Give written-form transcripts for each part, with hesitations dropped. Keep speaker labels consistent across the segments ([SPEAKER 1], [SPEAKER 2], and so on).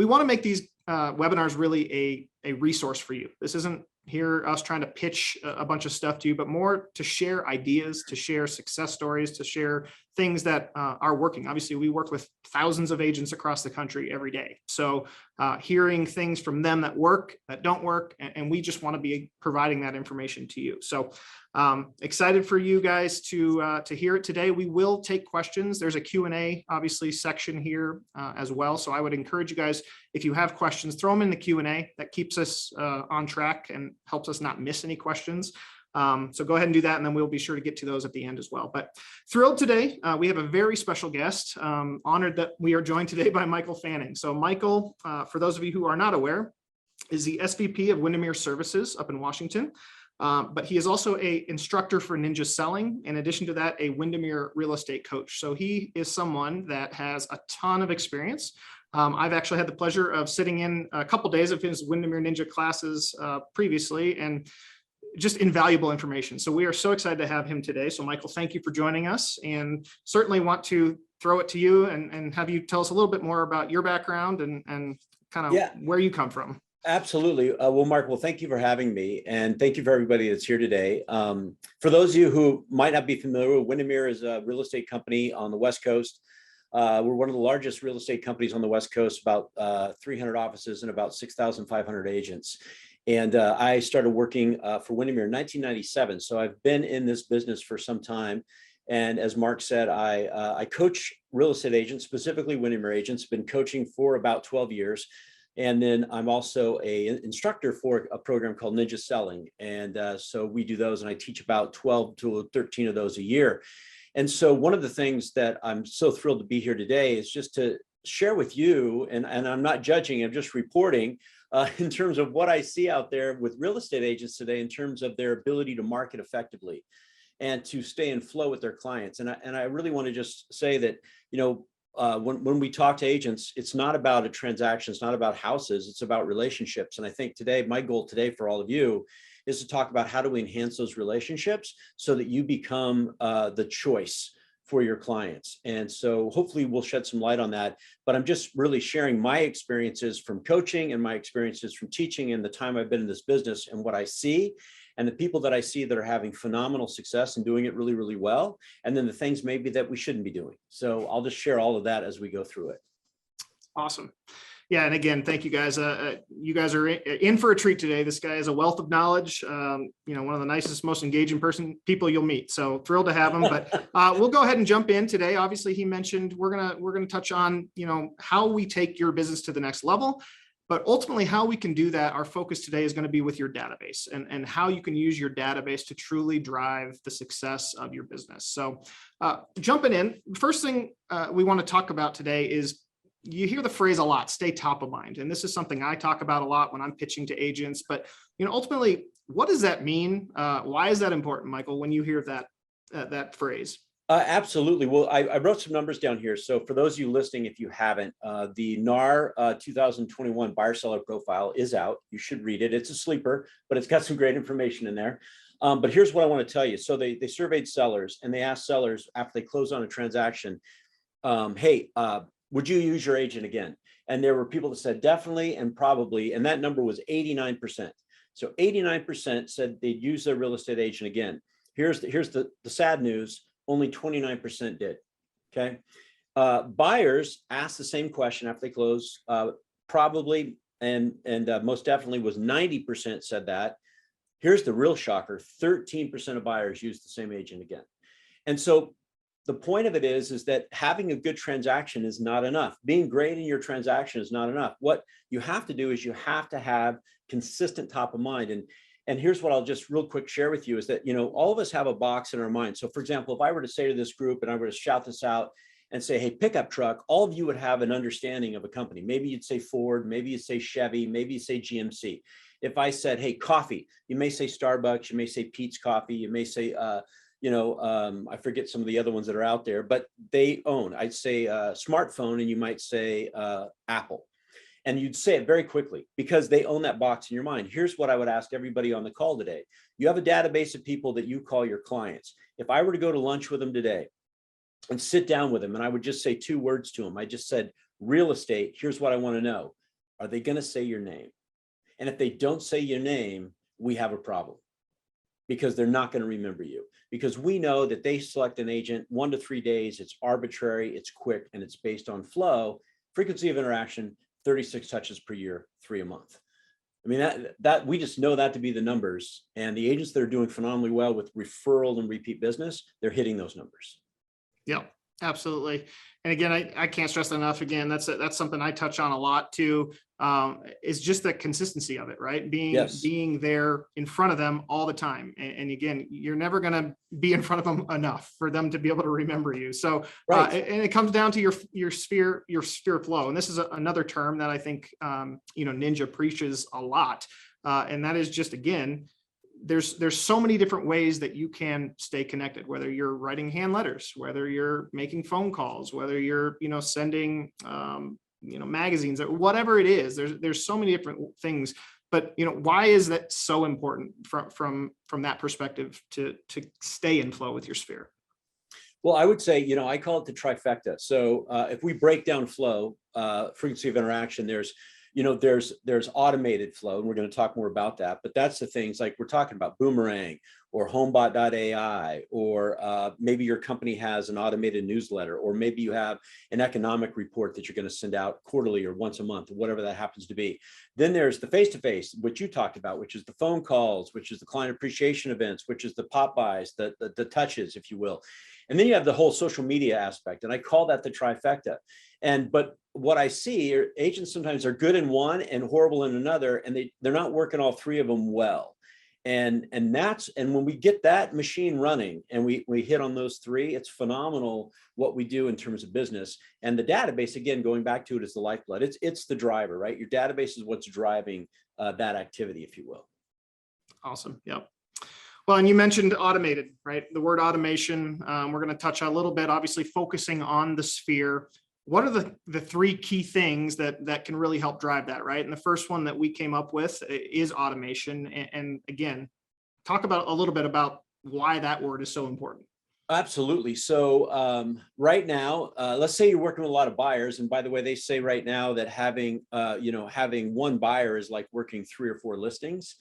[SPEAKER 1] we want to make these webinars really a resource for you. This isn't here us trying to pitch a bunch of stuff to you, but more to share ideas, to share success stories, to share things that are working. Obviously, we work with thousands of agents across the country every day. So hearing things from them that work, that don't work, and we just want to be providing that information to you. So excited for you guys to hear it today. We will take questions. There's a Q&A obviously section here as well. So I would encourage you guys, if you have questions, throw them in the Q&A. That keeps us on track and helps us not miss any questions. So go ahead and do that, and then we'll be sure to get to those at the end as well. But thrilled today, we have a very special guest. Honored that we are joined today by Michael Fanning. So Michael, for those of you who are not aware, is the SVP of Windermere Services up in Washington. But he is also an instructor for Ninja Selling. In addition to that, a Windermere real estate coach. So he is someone that has a ton of experience. I've actually had the pleasure of sitting in a couple of days of his Windermere Ninja classes previously, and just invaluable information. So we are so excited to have him today. So Michael, thank you for joining us, and certainly want to throw it to you and have you tell us a little bit more about your background and kind of where you come from.
[SPEAKER 2] Absolutely. Well, Mark, thank you for having me, and thank you for everybody that's here today. For those of you who might not be familiar, Windermere is a real estate company on the West Coast. We're one of the largest real estate companies on the West Coast, about 300 offices and about 6,500 agents. And I started working for Windermere in 1997. So I've been in this business for some time. And as Mark said, I coach real estate agents, specifically Windermere agents, been coaching for about 12 years. And then I'm also an instructor for a program called Ninja Selling. And so we do those, and I teach about 12 to 13 of those a year. And so one of the things that I'm so thrilled to be here today is just to share with you, and I'm not judging, I'm just reporting in terms of what I see out there with real estate agents today in terms of their ability to market effectively and to stay in flow with their clients. And I really want to just say that, when we talk to agents, it's not about a transaction, it's not about houses, it's about relationships. And I think today, my goal today for all of you is to talk about how do we enhance those relationships so that you become the choice for your clients. And so hopefully we'll shed some light on that, but I'm just really sharing my experiences from coaching and my experiences from teaching and the time I've been in this business and what I see and the people that I see that are having phenomenal success and doing it really, really well. And then the things maybe that we shouldn't be doing. So I'll just share all of that as we go through it.
[SPEAKER 1] Awesome. Yeah. And again, thank you guys. You guys are in for a treat today. This guy is a wealth of knowledge, one of the nicest, most engaging people you'll meet. So thrilled to have him, but we'll go ahead and jump in today. Obviously he mentioned we're going to touch on, how we take your business to the next level, but ultimately how we can do that. Our focus today is going to be with your database and how you can use your database to truly drive the success of your business. So jumping in, first thing we want to talk about today is you hear the phrase a lot, stay top of mind. And this is something I talk about a lot when I'm pitching to agents, but ultimately, what does that mean? Why is that important, Michael, when you hear that phrase?
[SPEAKER 2] Absolutely. Well, I wrote some numbers down here. So for those of you listening, if you haven't, the NAR 2021 buyer seller profile is out. You should read it. It's a sleeper, but it's got some great information in there. But here's what I want to tell you. So they surveyed sellers and they asked sellers after they close on a transaction, hey, would you use your agent again? And there were people that said definitely and probably, and that number was 89%. So 89% said they'd use their real estate agent again. Here's the sad news, only 29% did, okay? Buyers asked the same question after they close, probably and most definitely was 90% said that. Here's the real shocker, 13% of buyers used the same agent again. And so the point of it is that having a good transaction is not enough. Being great in your transaction is not enough. What you have to do is you have to have consistent top of mind. And here's what I'll just real quick share with you is that, all of us have a box in our mind. So for example, if I were to say to this group and I were to shout this out and say, hey, pickup truck, all of you would have an understanding of a company. Maybe you'd say Ford, maybe you'd say Chevy, maybe you'd say GMC. If I said, hey, coffee, you may say Starbucks, you may say Pete's Coffee, you may say, I forget some of the other ones that are out there, but they own, I'd say smartphone, and you might say Apple. And you'd say it very quickly because they own that box in your mind. Here's what I would ask everybody on the call today. You have a database of people that you call your clients. If I were to go to lunch with them today and sit down with them, and I would just say two words to them, I just said, real estate, here's what I want to know. Are they going to say your name? And if they don't say your name, we have a problem, because they're not going to remember you, because we know that they select an agent 1 to 3 days. It's arbitrary, it's quick, and it's based on flow, frequency of interaction, 36 touches per year, 3 a month. I mean, that we just know that to be the numbers, and the agents that are doing phenomenally well with referral and repeat business, they're hitting those numbers.
[SPEAKER 1] Yeah, absolutely. And again, I can't stress that enough. Again, that's something I touch on a lot too. Is just the consistency of it, right? Being there in front of them all the time. And again, you're never going to be in front of them enough for them to be able to remember you. So,
[SPEAKER 2] right.
[SPEAKER 1] And it comes down to your sphere of flow. And this is another term that I think, Ninja preaches a lot. And that is just, again, there's so many different ways that you can stay connected, whether you're writing hand letters, whether you're making phone calls, whether you're, sending, magazines, or whatever it is. There's so many different things, but, why is that so important from that perspective to stay in flow with your sphere?
[SPEAKER 2] Well, I would say, I call it the trifecta. So if we break down flow, frequency of interaction, there's automated flow, and we're going to talk more about that. But that's the things like we're talking about, Boomerang or homebot.ai, or maybe your company has an automated newsletter, or maybe you have an economic report that you're going to send out quarterly or once a month, or whatever that happens to be. Then there's the face-to-face, which you talked about, which is the phone calls, which is the client appreciation events, which is the pop buys, the touches, if you will. And then you have the whole social media aspect, and I call that the trifecta. But what I see are agents sometimes are good in one and horrible in another, and they're not working all 3 of them well. And when we get that machine running and we hit on those 3, it's phenomenal what we do in terms of business. And the database, again, going back to it, is the lifeblood. It's the driver, right? Your database is what's driving that activity, if you will.
[SPEAKER 1] Awesome. Yep. Well, and you mentioned automated, right? The word automation, we're going to touch on a little bit, obviously focusing on the sphere. What are the 3 key things that can really help drive that, right? And the first one that we came up with is automation. And again, talk about a little bit about why that word is so important.
[SPEAKER 2] Absolutely. So right now, let's say you're working with a lot of buyers, and by the way, they say right now that having 1 buyer is like working 3 or 4 listings.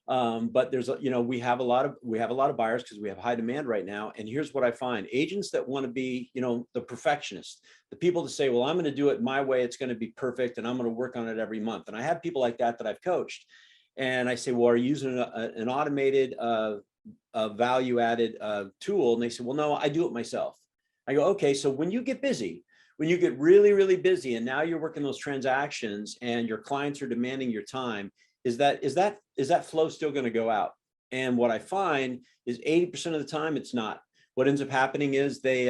[SPEAKER 2] But there's we have a lot of buyers because we have high demand right now. And here's what I find: agents that want to be, the perfectionist, the people to say, well, I'm going to do it my way. It's going to be perfect, and I'm going to work on it every month. And I have people like that I've coached, and I say, well, are you using an automated, value-added tool? And they say, well, no, I do it myself. I go, okay, so when you get busy, when you get really, really busy, and now you're working those transactions, and your clients are demanding your time, is that flow still going to go out? And what I find is 80% of the time it's not. What ends up happening is they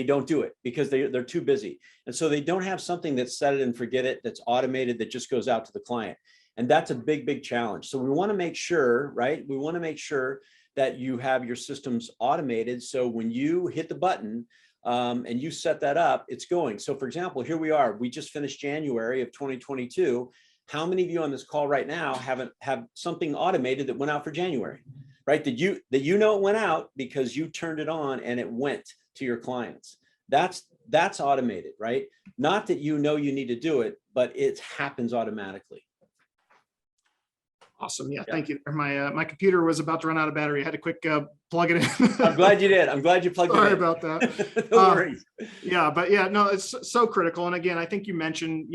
[SPEAKER 2] don't do it because they're too busy. And so they don't have something that's set it and forget it, that's automated, that just goes out to the client. And that's a big, big challenge. So we want to make sure, right? We want to make sure that you have your systems automated. So when you hit the button and you set that up, it's going. So for example, here we are, we just finished January of 2022. How many of you on this call right now have something automated that went out for January, right? That you know it went out because you turned it on and it went to your clients. That's automated, right? Not that you need to do it, but it happens automatically.
[SPEAKER 1] Awesome. Yeah. Thank you. My computer was about to run out of battery. I had to quick plug it in.
[SPEAKER 2] I'm glad you did. I'm glad you plugged it in.
[SPEAKER 1] Sorry about that.
[SPEAKER 2] No worries.
[SPEAKER 1] Yeah, but yeah, no, it's so critical. And again, I think you mentioned,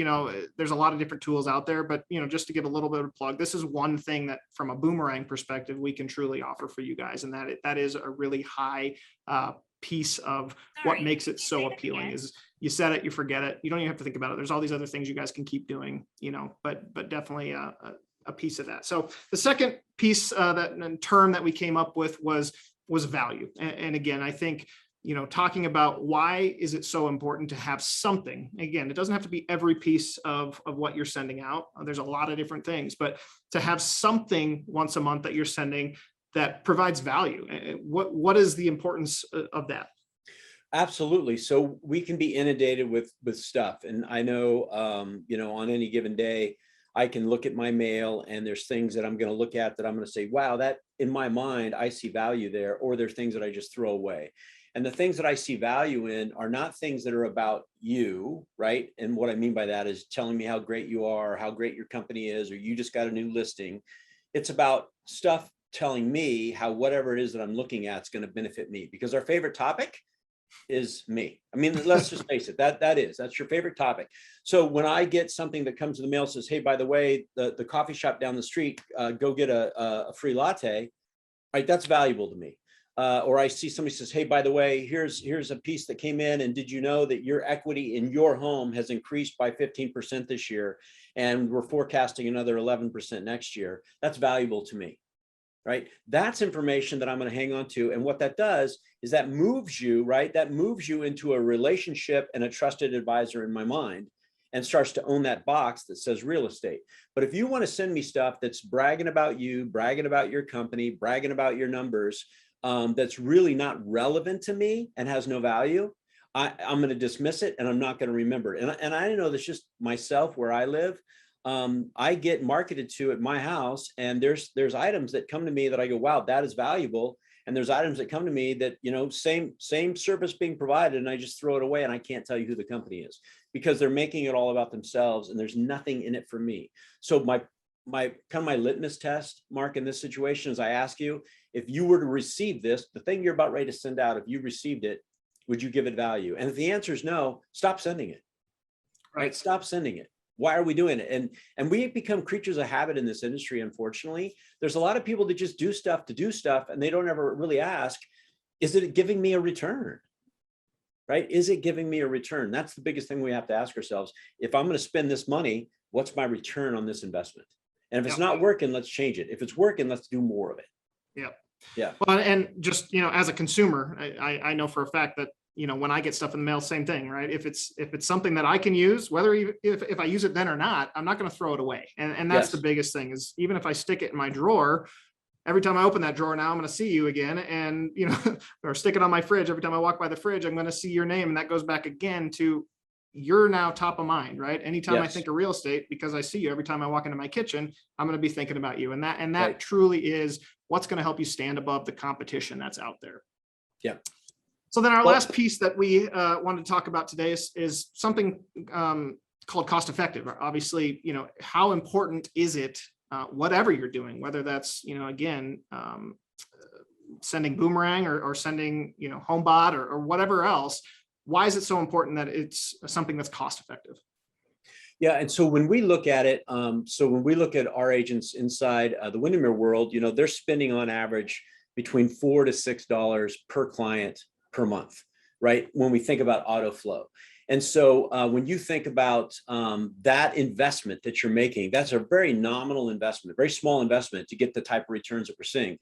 [SPEAKER 1] there's a lot of different tools out there, but just to give a little bit of a plug, this is one thing that from a Boomerang perspective, we can truly offer for you guys. And that is a really high piece of what makes it so appealing is you set it, you forget it. You don't even have to think about it. There's all these other things you guys can keep doing, but definitely a piece of that. So the second piece term that we came up with was value. And again, I think, talking about why is it so important to have something. Again, it doesn't have to be every piece of what you're sending out. There's a lot of different things, but to have something once a month that you're sending that provides value. What is the importance of that?
[SPEAKER 2] Absolutely. So we can be inundated with stuff. And I know, on any given day, I can look at my mail and there's things that I'm going to look at that I'm going to say, wow, that in my mind, I see value there, or there's things that I just throw away. And the things that I see value in are not things that are about you, right? And what I mean by that is telling me how great you are, how great your company is, or you just got a new listing. It's about stuff telling me how whatever it is that I'm looking at is going to benefit me, because our favorite topic is me. I mean, let's just face it, that's your favorite topic. So when I get something that comes in the mail says, hey, by the way, the coffee shop down the street, go get a free latte, right? That's valuable to me. Or I see somebody says, hey, by the way, here's a piece that came in, and did you know that your equity in your home has increased by 15% this year, and we're forecasting another 11% next year? That's valuable to me, right? That's information that I'm going to hang on to. And what that does is that moves you, right? That moves you into a relationship and a trusted advisor in my mind, and starts to own that box that says real estate. But if you want to send me stuff that's bragging about you, bragging about your company, bragging about your numbers, that's really not relevant to me and has no value, I'm going to dismiss it, and I'm not going to remember it. And I know that's just myself where I live. I get marketed to at my house, and there's items that come to me that I go, wow, that is valuable. And there's items that come to me that, same service being provided, and I just throw it away, and I can't tell you who the company is, because they're making it all about themselves, and there's nothing in it for me. So my litmus test, Mark, in this situation is I ask you, if you were to receive this, the thing you're about ready to send out, if you received it, would you give it value? And if the answer is no, stop sending it, right? Stop sending it. Why are we doing it? And we become creatures of habit in this industry, unfortunately. There's a lot of people that just do stuff to do stuff, and they don't ever really ask, is it giving me a return? Right? Is it giving me a return? That's the biggest thing we have to ask ourselves. If I'm going to spend this money, what's my return on this investment? And if it's not working, let's change it. If it's working, let's do more of it.
[SPEAKER 1] Yeah.
[SPEAKER 2] Yeah.
[SPEAKER 1] Well, and just, as a consumer, I know for a fact that, when I get stuff in the mail, same thing, right? If it's something that I can use, whether if I use it then or not, I'm not going to throw it away. And that's the biggest thing, is even if I stick it in my drawer, every time I open that drawer now, I'm going to see you again. And, or stick it on my fridge. Every time I walk by the fridge, I'm going to see your name. And that goes back again to, you're now top of mind, right? Anytime I think of real estate, because I see you every time I walk into my kitchen, I'm going to be thinking about you. And that truly is what's going to help you stand above the competition that's out there.
[SPEAKER 2] Yeah.
[SPEAKER 1] So then our last piece that we wanted to talk about today is something called cost effective. Obviously, how important is it, whatever you're doing, whether that's, again, sending Boomerang or sending, HomeBot or whatever else. Why is it so important that it's something that's cost effective?
[SPEAKER 2] Yeah, and so when we look at it, when we look at our agents inside the Windermere world, they're spending on average between $4 to $6 per client per month, right? When we think about auto flow. And so when you think about that investment that you're making, that's a very nominal investment, very small investment to get the type of returns that we're seeing.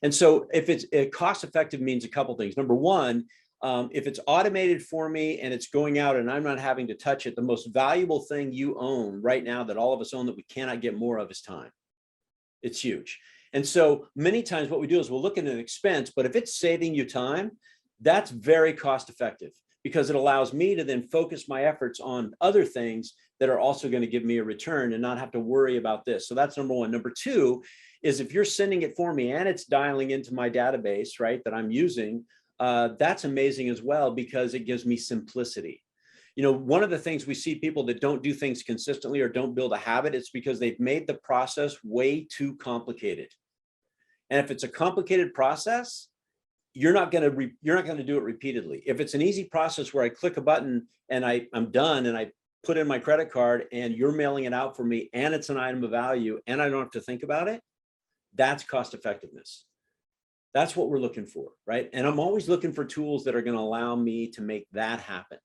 [SPEAKER 2] And so if it's cost effective means a couple of things. Number one, if it's automated for me and it's going out and I'm not having to touch it, the most valuable thing you own right now that all of us own that we cannot get more of is time. It's huge. And so many times what we do is we'll look at an expense, but if it's saving you time, that's very cost effective, because it allows me to then focus my efforts on other things that are also going to give me a return and not have to worry about this. So that's number one. Number two is if you're sending it for me and it's dialing into my database, right, that I'm using, that's amazing as well, because it gives me simplicity. One of the things we see people that don't do things consistently or don't build a habit, it's because they've made the process way too complicated. And if it's a complicated process, you're not going to do it repeatedly. If it's an easy process where I click a button and I'm done and I put in my credit card and you're mailing it out for me and it's an item of value and I don't have to think about it, that's cost effectiveness. That's what we're looking for, right? And I'm always looking for tools that are going to allow me to make that happen,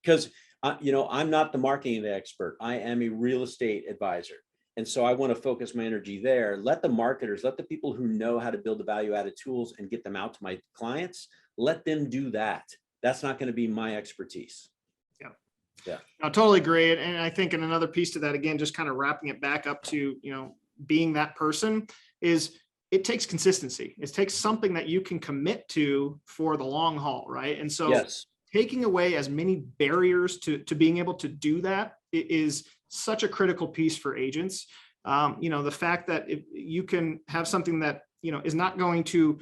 [SPEAKER 2] because I'm not the marketing expert. I am a real estate advisor. And so I want to focus my energy there. Let the marketers, let the people who know how to build the value-added tools and get them out to my clients, let them do that. That's not going to be my expertise. Yeah.
[SPEAKER 1] I totally agree. And I think in another piece to that, again, just kind of wrapping it back up to, being that person, is it takes consistency. It takes something that you can commit to for the long haul, right? And so taking away as many barriers to being able to do that is such a critical piece for agents. The fact that if you can have something that, is not going to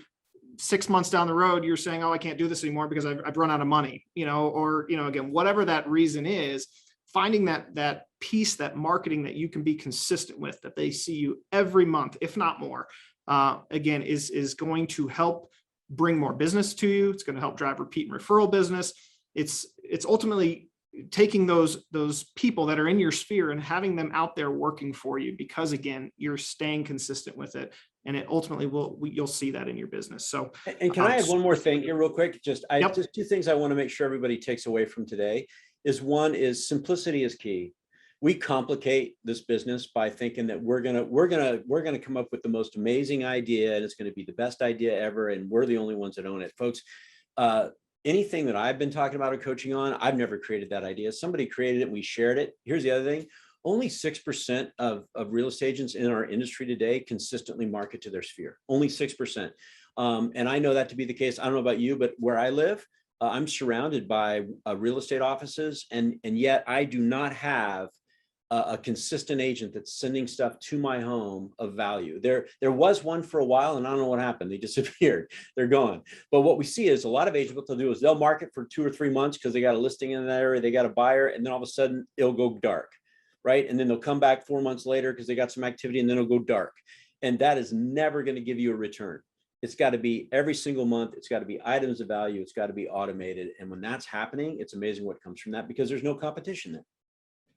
[SPEAKER 1] 6 months down the road, you're saying, oh, I can't do this anymore because I've run out of money, or, again, whatever that reason is, finding that piece, that marketing that you can be consistent with, that they see you every month, if not more, again, is going to help bring more business to you. It's going to help drive repeat and referral business. It's ultimately taking those people that are in your sphere and having them out there working for you, because again, you're staying consistent with it, and it ultimately you'll see that in your business. So,
[SPEAKER 2] and can I add one more thing here real quick? Just
[SPEAKER 1] Yep.
[SPEAKER 2] just two things I want to make sure everybody takes away from today is, one is simplicity is key. We complicate this business by thinking that we're gonna come up with the most amazing idea, and it's going to be the best idea ever, and we're the only ones that own it, folks. Anything that I've been talking about or coaching on, I've never created that idea. Somebody created it and we shared it. Here's the other thing. Only 6% of real estate agents in our industry today consistently market to their sphere. Only 6%. And I know that to be the case. I don't know about you, but where I live, I'm surrounded by real estate offices, and yet I do not have a consistent agent that's sending stuff to my home of value. There was one for a while, and I don't know what happened. They disappeared. They're gone. But what we see is a lot of agents, what they'll do is they'll market for 2 or 3 months because they got a listing in that area, they got a buyer, and then all of a sudden it'll go dark, right? And then they'll come back 4 months later because they got some activity, and then it'll go dark. And that is never going to give you a return. It's got to be every single month. It's got to be items of value. It's got to be automated. And when that's happening, it's amazing what comes from that, because there's no competition there.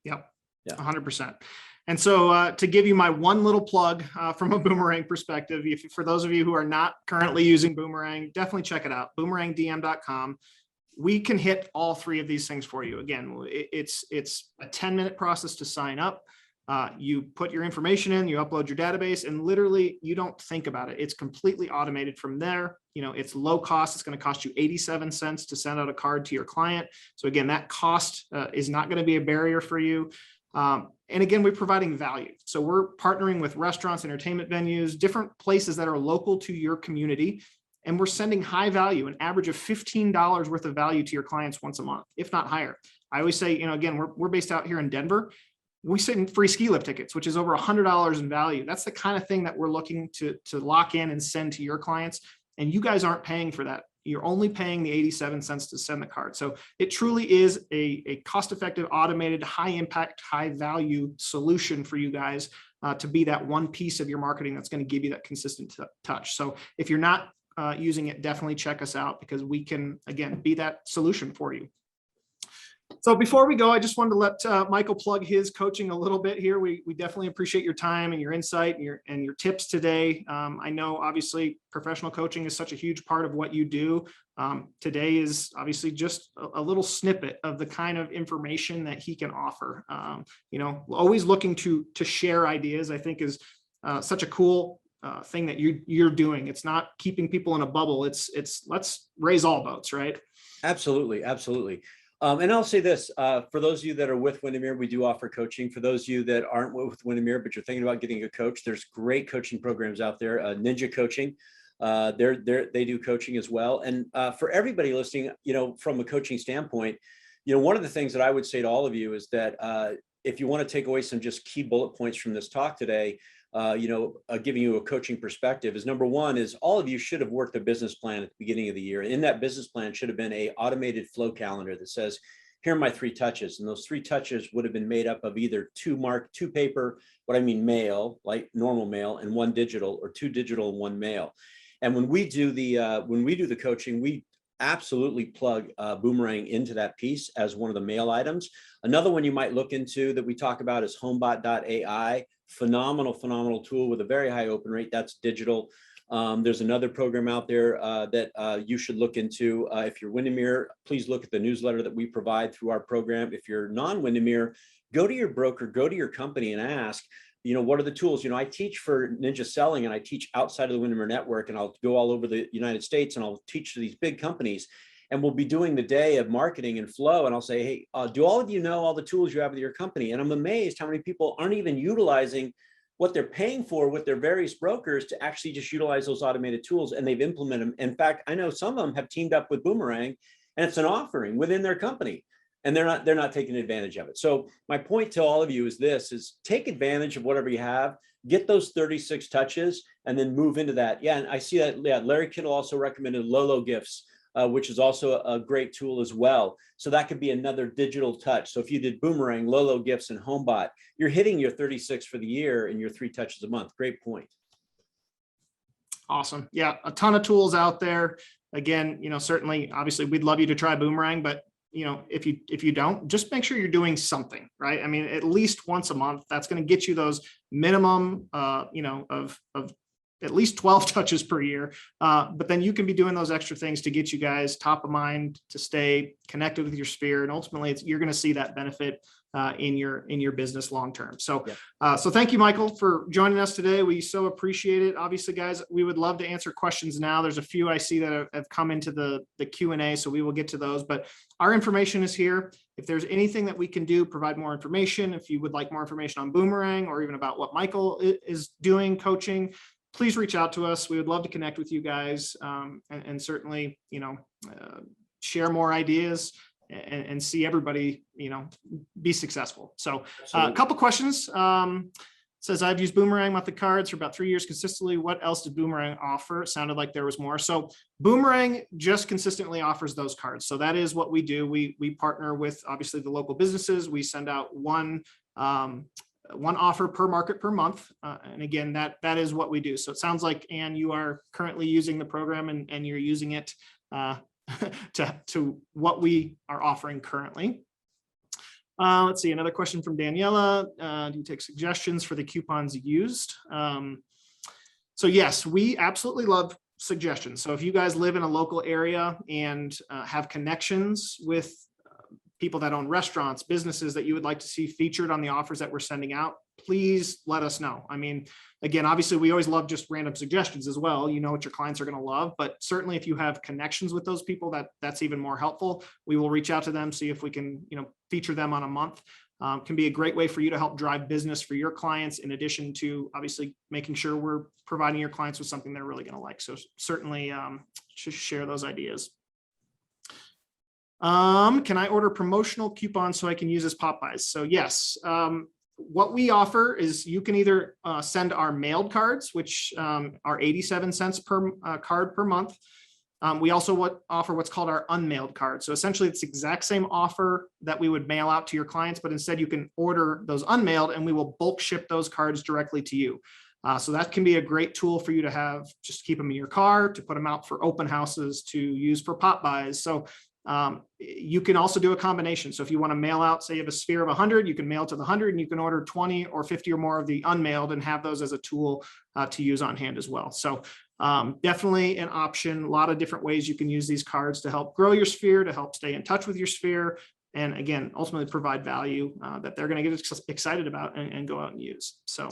[SPEAKER 1] Yep.
[SPEAKER 2] Yeah.
[SPEAKER 1] 100%. And so to give you my one little plug from a Boomerang perspective, for those of you who are not currently using Boomerang, definitely check it out, boomerangdm.com. We can hit all 3 of these things for you. Again, it's a 10-minute process to sign up. You put your information in, you upload your database, and literally you don't think about it. It's completely automated from there. It's low cost. It's going to cost you 87 cents to send out a card to your client. So again, that cost is not going to be a barrier for you. And again, we're providing value. So we're partnering with restaurants, entertainment venues, different places that are local to your community. And we're sending high value, an average of $15 worth of value to your clients once a month, if not higher. I always say, again, we're based out here in Denver. We send free ski lift tickets, which is over $100 in value. That's the kind of thing that we're looking to lock in and send to your clients. And you guys aren't paying for that. You're only paying the 87 cents to send the card. So it truly is a cost-effective, automated, high impact, high value solution for you guys to be that one piece of your marketing that's going to give you that consistent touch. So if you're not using it, definitely check us out, because we can, again, be that solution for you. So before we go, I just wanted to let Michael plug his coaching a little bit here. We definitely appreciate your time and your insight and your tips today. I know obviously professional coaching is such a huge part of what you do. Today is obviously just a little snippet of the kind of information that he can offer. Always looking to share ideas, I think is such a cool thing that you're doing. It's not keeping people in a bubble. It's let's raise all boats, right?
[SPEAKER 2] Absolutely. Absolutely. And I'll say this, for those of you that are with Windermere, we do offer coaching. For those of you that aren't with Windermere, but you're thinking about getting a coach, there's great coaching programs out there. Ninja Coaching, they do coaching as well. And for everybody listening, from a coaching standpoint, one of the things that I would say to all of you is that if you want to take away some just key bullet points from this talk today, giving you a coaching perspective is, number one is all of you should have worked a business plan at the beginning of the year. In that business plan should have been a automated flow calendar that says, here are my 3 touches. And those 3 touches would have been made up of either 2 paper, mail, like normal mail, and 1 digital, or 2 digital and 1 mail. And when we do the coaching, we absolutely plug Boomerang into that piece as one of the mail items. Another one you might look into that we talk about is homebot.ai. Phenomenal tool with a very high open rate. That's digital. There's another program out there that you should look into. If you're Windermere, please look at the newsletter that we provide through our program. If you're non-Windermere, go to your broker, go to your company and ask, what are the tools? I teach for Ninja Selling, and I teach outside of the Windermere network, and I'll go all over the United States, and I'll teach to these big companies. And we'll be doing the day of marketing and flow. And I'll say, hey, do all of you know all the tools you have with your company? And I'm amazed how many people aren't even utilizing what they're paying for with their various brokers to actually just utilize those automated tools, and they've implemented them. In fact, I know some of them have teamed up with Boomerang, and it's an offering within their company. and they're not taking advantage of it. So my point to all of you is this: is take advantage of whatever you have, get those 36 touches, and then move into that. Yeah, and I see that. Yeah, Larry Kittle also recommended Lolo Gifts, which is also a great tool as well. So that could be another digital touch. So if you did Boomerang, Lolo Gifts, and HomeBot, you're hitting your 36 for the year and your 3 touches a month. Great point.
[SPEAKER 1] Awesome. Yeah, a ton of tools out there. Again, certainly, obviously, we'd love you to try Boomerang, but if you don't, just make sure you're doing something, right? I mean, at least once a month. That's going to get you those minimum, of at least 12 touches per year. But then you can be doing those extra things to get you guys top of mind, to stay connected with your sphere, and ultimately, you're going to see that benefit in your business long term. So, so thank you, Michael, for joining us today. We so appreciate it. Obviously, guys, we would love to answer questions now. There's a few I see that have come into the Q&A, so we will get to those. But our information is here. If there's anything that we can do, provide more information. If you would like more information on Boomerang, or even about what Michael is doing, coaching, please reach out to us. We would love to connect with you guys, and certainly, share more ideas and see everybody, be successful. So a couple questions. Says, I've used Boomerang monthly cards for about 3 years consistently. What else did Boomerang offer? It sounded like there was more. So Boomerang just consistently offers those cards. So that is what we do. We partner with, obviously, the local businesses. We send out one offer per market per month. And again, that is what we do. So it sounds like, Ann, you are currently using the program and you're using it to what we are offering currently. Let's see, another question from Daniela. Do you take suggestions for the coupons used? So yes, we absolutely love suggestions. So if you guys live in a local area and have connections with people that own restaurants, businesses that you would like to see featured on the offers that we're sending out, please let us know. I mean, again, obviously, we always love just random suggestions as well. You know what your clients are going to love, but certainly if you have connections with those people, that's even more helpful. We will reach out to them, see if we can, feature them on a month. Can be a great way for you to help drive business for your clients, in addition to obviously making sure we're providing your clients with something they're really going to like. So certainly just share those ideas. Can I order promotional coupons so I can use as pop buys? So yes, what we offer is you can either send our mailed cards, which are 87 cents per card per month. We also offer what's called our unmailed card. So essentially it's the exact same offer that we would mail out to your clients, but instead you can order those unmailed and we will bulk ship those cards directly to you. So that can be a great tool for you to have, just keep them in your car, to put them out for open houses, to use for pop buys. So you can also do a combination. So if you want to mail out, say you have a sphere of 100, you can mail to the 100 and you can order 20 or 50 or more of the unmailed and have those as a tool to use on hand as well. So definitely an option. A lot of different ways you can use these cards to help grow your sphere, to help stay in touch with your sphere, and again, ultimately provide value that they're going to get excited about and go out and use. So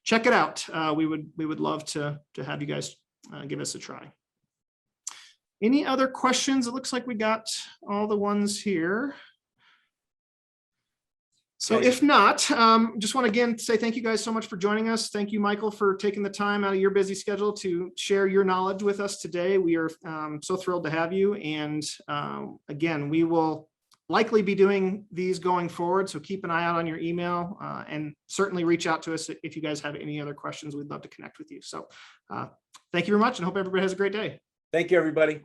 [SPEAKER 1] check it out. We would love to have you guys give us a try. Any other questions? It looks like we got all the ones here. So if not, just want to again say thank you guys so much for joining us. Thank you, Michael, for taking the time out of your busy schedule to share your knowledge with us today. We are so thrilled to have you. And again, we will likely be doing these going forward. So keep an eye out on your email and certainly reach out to us if you guys have any other questions. We'd love to connect with you. So thank you very much and hope everybody has a great day.
[SPEAKER 2] Thank you, everybody.